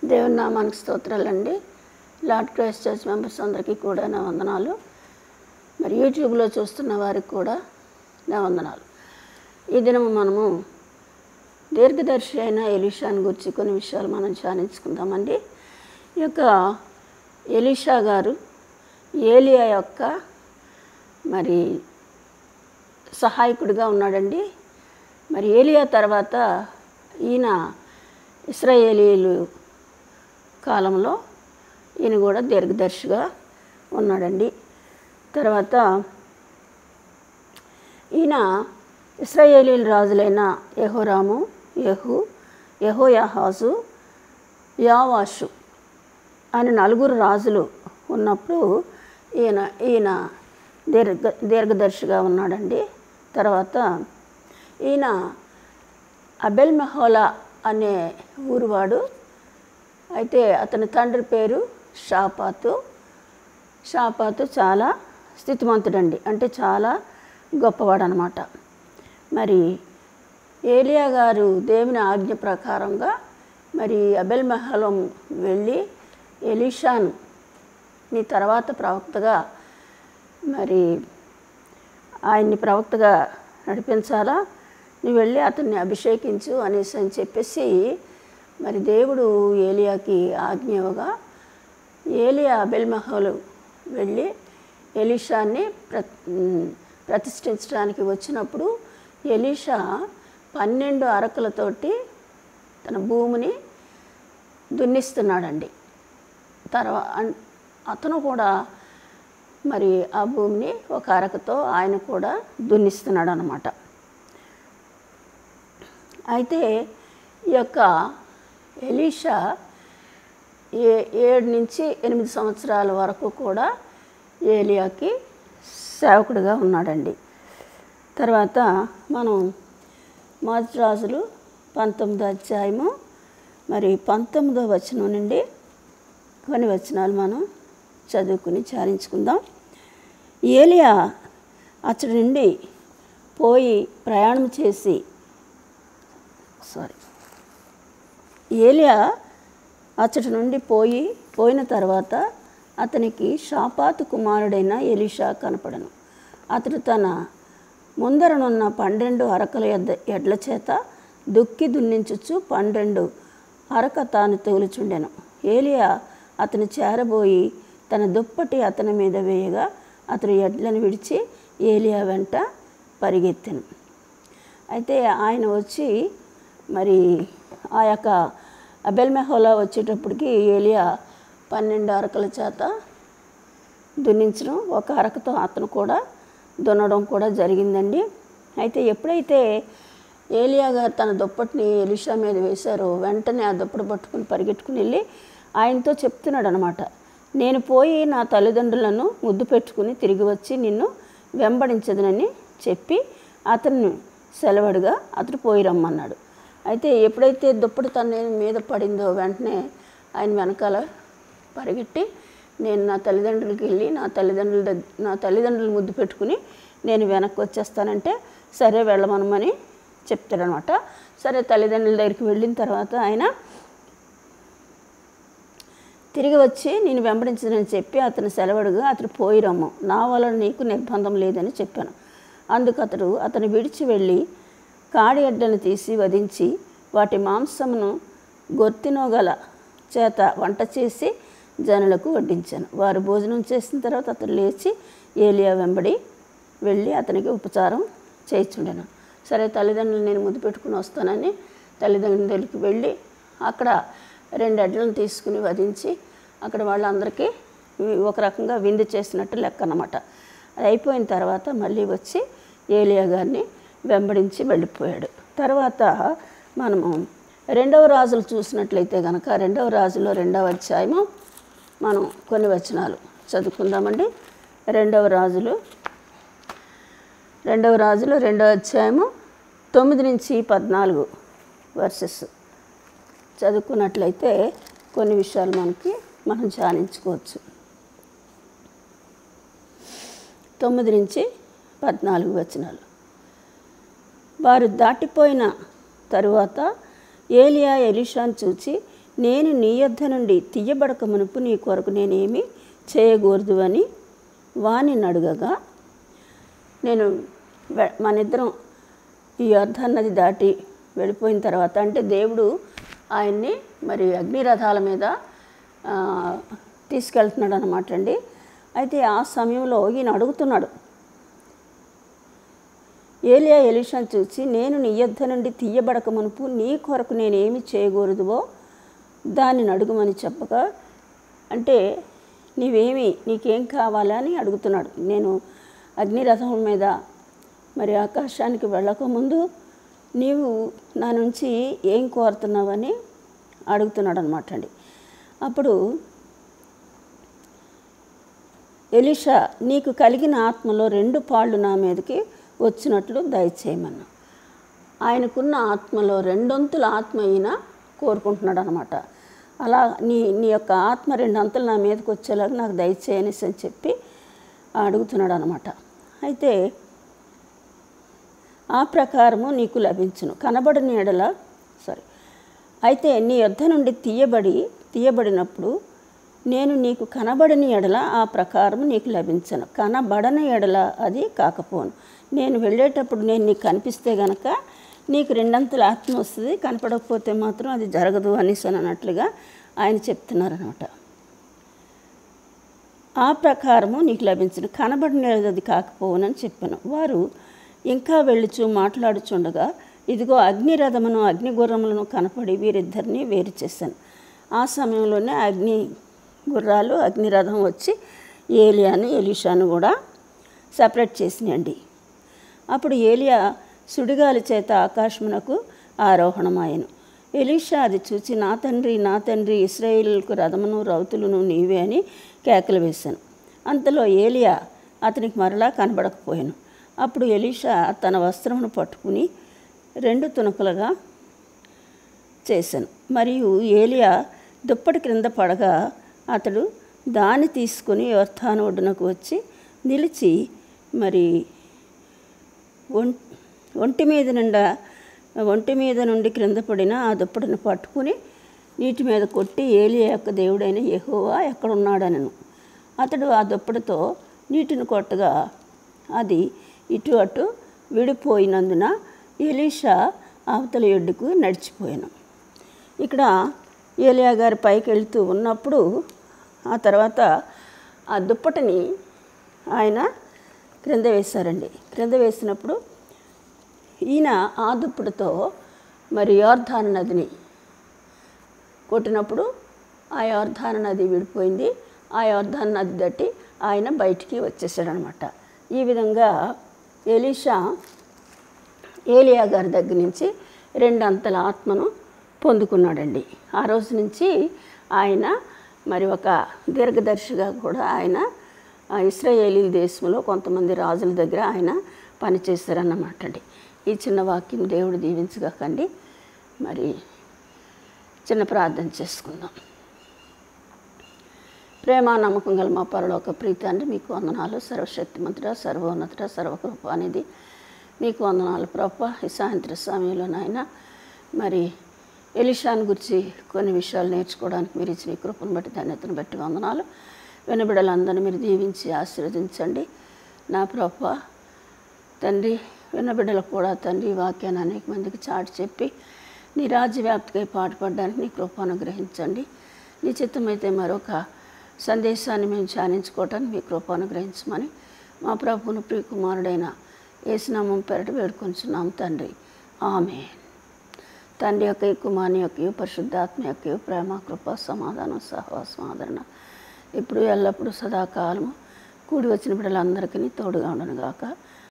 దేవుని నామానికి స్తోత్రాలండి. Lord Christ church members అందరికీ కూడా నా వందనాలు. మరి యూట్యూబ్లో చూస్తున్న వారికి కూడా నా వందనాలు. ఈ దినం మనము దీర్ఘదర్శి అయిన ఎలీషాని గురించి కొన్ని విషయాలు మనం ధ్యానించుకుందామండి. ఈ యొక్క ఎలీషా గారు ఏలియా యొక్క మరి సహాయకుడిగా ఉన్నాడండి. మరి ఏలియా తర్వాత ఈయన ఇశ్రాయేలీలు కాలంలో ఈయన కూడా దీర్ఘదర్శిగా ఉన్నాడండి. తర్వాత ఈయన ఇశ్రాయేలీల రాజులైన యెహోరాము, యెహోయాహాజు, యావాషు అని నలుగురు రాజులు ఉన్నప్పుడు ఈయన దీర్ఘదర్శిగా ఉన్నాడండి. తర్వాత ఈయన అబెల్ మెహోలా అనే ఊరువాడు. అయితే అతని తండ్రి పేరు షాపాతు చాలా స్థితిమంతుడండి, అంటే చాలా గొప్పవాడు అన్నమాట. మరి ఏలియా గారు దేవుని ఆజ్ఞ ప్రకారంగా మరి అబెల్ మెహోలం వెళ్ళి ఎలీషాను నీ తర్వాత ప్రవక్తగా మరి ఆయన్ని ప్రవక్తగా నడిపించాలా, నువ్వు వెళ్ళి అతన్ని అభిషేకించు అనేసి అని చెప్పేసి మరి దేవుడు ఏలియాకి ఆజ్ఞ ఇవ్వగా ఏలియా అబెల్ మెహోలు వెళ్ళి ఎలీషాన్ని ప్రతిష్ఠించడానికి వచ్చినప్పుడు ఎలీషా 12 అరకలతోటి తన భూమిని దున్నిస్తున్నాడండి. అతను కూడా మరి ఆ భూమిని ఒక అరకతో ఆయన కూడా దున్నిస్తున్నాడు అన్నమాట. అయితే ఈ యొక్క ఎలీషా 7 నుంచి 8 సంవత్సరాల వరకు కూడా ఏలియాకి సేవకుడిగా ఉన్నాడండి. తర్వాత మనం మొదటి రాజులు 19వ అధ్యాయము మరి 19వ వచనం నుండి కొన్ని వచనాలు మనం చదువుకుని ధ్యానించుకుందాం. ఏలియా అతడి నుండి పోయి ప్రయాణం చేసి ఏలియా అతడి నుండి పోయిన తర్వాత అతనికి షాపాతు కుమారుడైన ఎలీషా కనపడను. అతడు తన ముందరనున్న 12 అరకల ఎడ్ల చేత దుక్కి దున్నించుచు 12 అరక తాను తోలుచుండెను. ఏలియా అతను చేరబోయి తన దుప్పటి అతని మీద వేయగా అతడు ఎడ్లను విడిచి ఏలియా వెంట పరిగెత్తెను. అయితే ఆయన వచ్చి మరి ఆ యొక్క అబెల్ మెహోలా వచ్చేటప్పటికి ఏలియా 12 అరకల చేత దున్నించడం, ఒక అరకతో అతను కూడా దున్నడం కూడా జరిగిందండి. అయితే ఎప్పుడైతే ఏలియా గారు తన దుప్పటిని ఎలీషా మీద వేశారో వెంటనే ఆ దుప్పటి పట్టుకుని పరిగెట్టుకుని వెళ్ళి ఆయనతో చెప్తున్నాడు అనమాట, నేను పోయి నా తల్లిదండ్రులను ముద్దు పెట్టుకుని తిరిగి వచ్చి నిన్ను వెంబడించదనని చెప్పి అతన్ని సెలవుడుగా అతడు పోయి రమ్మన్నాడు. అయితే ఎప్పుడైతే దుప్పటి తన మీద పడిందో వెంటనే ఆయన వెనకాల పరిగెట్టి నేను నా తల్లిదండ్రులకి వెళ్ళి నా తల్లిదండ్రులు ముద్దు పెట్టుకుని నేను వెనక్కి వచ్చేస్తానంటే సరే వెళ్ళమనమని చెప్తాడనమాట. సరే తల్లిదండ్రుల దగ్గరికి వెళ్ళిన తర్వాత ఆయన తిరిగి వచ్చి నేను వెంబడించదని చెప్పి అతను సెలవుడుగా అతడు పోయి రమ్ము, నా వలన నీకు నిర్బంధం లేదని చెప్పాను. అందుకు అతను విడిచి వెళ్ళి కాడి ఎడ్లను తీసి వధించి వాటి మాంసమును గొర్తినోగల చేత వంట చేసి జనులకు వడ్డించాను. వారు భోజనం చేసిన తర్వాత అతను లేచి ఏలియా వెంబడి వెళ్ళి అతనికి ఉపచారం చేయించుండెను. సరే తల్లిదండ్రులు నేను ముద్దు పెట్టుకుని వస్తానని తల్లిదండ్రులకి వెళ్ళి అక్కడ 2 ఎడ్లను తీసుకుని వధించి అక్కడ వాళ్ళందరికీ ఒక రకంగా విందు చేసినట్టు లెక్క అన్నమాట. అది అయిపోయిన తర్వాత మళ్ళీ వచ్చి ఏలియా గారిని వెంబడించి వెళ్ళిపోయాడు. తర్వాత మనము 2వ రాజులు చూసినట్లయితే కనుక 2వ రాజులో 2వ అధ్యాయము మనం కొన్ని వచనాలు చదువుకుందామండి. 2వ రాజులు 2వ అధ్యాయము 9 నుంచి 14 వర్సెస్ చదువుకున్నట్లయితే కొన్ని విషయాలు మనం ధ్యానించుకోవచ్చు. 9 నుంచి 14 వచనాలు. వారు దాటిపోయిన తరువాత ఏలియా ఎలీషాను చూచి, నేను నీ యొద్ద నుండి తీయబడక మునుపు నీ కొరకు నేనేమి చేయకూడదు అని వానిని అడుగగా, నేను మనిద్దరం ఈ యొర్దాను నది దాటి వెళ్ళిపోయిన తర్వాత, అంటే దేవుడు ఆయన్ని మరి అగ్నిరథాల మీద తీసుకెళ్తున్నాడు అన్నమాట అండి. అయితే ఆ సమయంలో ఈయన అడుగుతున్నాడు, ఏలియా ఎలీషాను చూసి, నేను నీ యొద్ద నుండి తీయబడక మునుపు నీ కొరకు నేనేమి చేయకూడదువో దానిని అడుగుమని చెప్పగా, అంటే నీకేం కావాలని అడుగుతున్నాడు. నేను అగ్నిరథం మీద మరి ఆకాశానికి వెళ్ళకముందు నీవు నా నుంచి ఏం కోరుతున్నావని అడుగుతున్నాడు అనమాట అండి. అప్పుడు ఎలీషా, నీకు కలిగిన ఆత్మలో 2 పాళ్ళు నా మీదకి వచ్చినట్లు దయచేయమన్నా. ఆయనకున్న ఆత్మలో 2 అంతుల ఆత్మ ఈయన కోరుకుంటున్నాడు అనమాట. అలా నీ యొక్క ఆత్మ 2 అంతులు నా మీదకి వచ్చేలాగా నాకు దయచేయనేసి అని చెప్పి అడుగుతున్నాడు అనమాట. అయితే ఆ ప్రకారము నీకు లభించును కనబడని ఎడల అయితే నీ యొద్ద నుండి తీయబడినప్పుడు నేను నీకు కనబడని ఎడల ఆ ప్రకారము నీకు లభించను, కనబడని ఎడల అది కాకపోను. నేను వెళ్ళేటప్పుడు నేను నీకు కనిపిస్తే గనక నీకు 2 అంతుల ఆత్మ వస్తుంది, కనపడకపోతే మాత్రం అది జరగదు అనేసి అన్నట్లుగా ఆయన చెప్తున్నారనమాట. ఆ ప్రకారము నీకు లభించను, కనబడినది అది కాకపోవునని చెప్పాను. వారు ఇంకా వెళ్ళుచు మాట్లాడుచుండగా, ఇదిగో అగ్నిరథమును అగ్నిగుర్రములను కనపడి వీరిద్దరిని వేరు చేశాను. ఆ సమయంలోనే అగ్నిగుర్రాలు అగ్నిరథం వచ్చి ఏలియాను ఎలీషాను కూడా సపరేట్ చేసినాయండి. అప్పుడు ఏలియా సుడిగాలి చేత ఆకాశమునకు ఆరోహణమాయను. ఎలీషా అది చూచి, నా తండ్రి ఇశ్రాయేలుకు రథమును రౌతులను నీవే అని కేకలు వేశాను. అంతలో ఏలియా అతనికి మరలా కనబడకపోయాను. అప్పుడు ఎలీషా తన వస్త్రమును పట్టుకుని 2 తునకలుగా చేశాను. మరియు ఏలియా దుప్పటి క్రింద పడగా అతడు దాన్ని తీసుకుని యొర్దాను ఒడ్డునకు వచ్చి నిలిచి, మరి ఒంటి మీద నుండి క్రింద పడిన ఆ దుప్పటిని పట్టుకుని నీటి మీద కొట్టి, ఏలియా యొక్క దేవుడైన యెహోవా ఎక్కడున్నాడనను. అతడు ఆ దుప్పటితో నీటిని కొట్టగా అది ఇటు అటు విడిపోయినందున ఎలీషా అవతల ఒడ్డుకు నడిచిపోయాను. ఇక్కడ ఏలియా గారి పైకి వెళ్తూ ఉన్నప్పుడు ఆ తర్వాత ఆ దుప్పటిని ఆయన క్రింద వేశారండి. క్రింద వేసినప్పుడు ఈయన ఆ దుప్పటితో మరి యొర్దాను నదిని కొట్టినప్పుడు ఆ యొర్దాను నది విడిపోయింది. ఆ యొర్దాను నది దాటి ఆయన బయటికి వచ్చేసాడనమాట. ఈ విధంగా ఎలీషా ఏలియా గారి దగ్గర నుంచి 2 అంతల ఆత్మను పొందుకున్నాడండి. ఆ రోజు నుంచి ఆయన మరి ఒక దీర్ఘదర్శిగా కూడా ఆయన ఇశ్రాయేలీ దేశంలో కొంతమంది రాజుల దగ్గర ఆయన పనిచేశారన్నమాట అండి. ఈ చిన్న వాక్యం దేవుడు దీవించగాకండి. మరి చిన్న ప్రార్థన చేసుకుందాం. ప్రేమ నమ్మకం గల మా పరలోక ప్రీతి అండి, మీకు వందనాలు. సర్వశక్తిమంతుడా, సర్వోన్నతుడా, సర్వకృపానిధి, మీకు వందనాలు ప్రభా. ఈ సాయంత్ర సమయంలోనైనా మరి ఎలీషాను గురించి కొన్ని విషయాలు నేర్చుకోవడానికి మీరు ఇచ్చిన కృపను బట్టి, ధన్యతను బట్టి వందనాలు. వినబిడ్డలందరినీ మీరు దీవించి ఆశీర్వదించండి నా ప్రభా. తండ్రి, వినబిడ్డలకు కూడా తండ్రి వాక్యాన్ని అనేక మందికి చాటి చెప్పి నీ రాజ్య వ్యాప్తికై పాటుపడడానికి నీ కృప అనుగ్రహించండి. నీ చిత్తమైతే మరొక సందేశాన్ని మేము ధ్యానించుకోవటానికి మీ కృప అనుగ్రహించమని మా ప్రభువును ప్రియకుమారుడైన యేసునామం పేరట వేడుకొంచున్నాం తండ్రి, ఆమేన్. తండ్రి యొక్క కుమారుని యొక్క పరిశుద్ధాత్మ యొక్క ప్రేమ, కృప, సమాధానం, సహవాసం, ఆదరణ ఇప్పుడు ఎల్లప్పుడూ సదాకాలము కూడి వచ్చిన బిడ్డలందరికీ తోడుగా ఉండను గాక.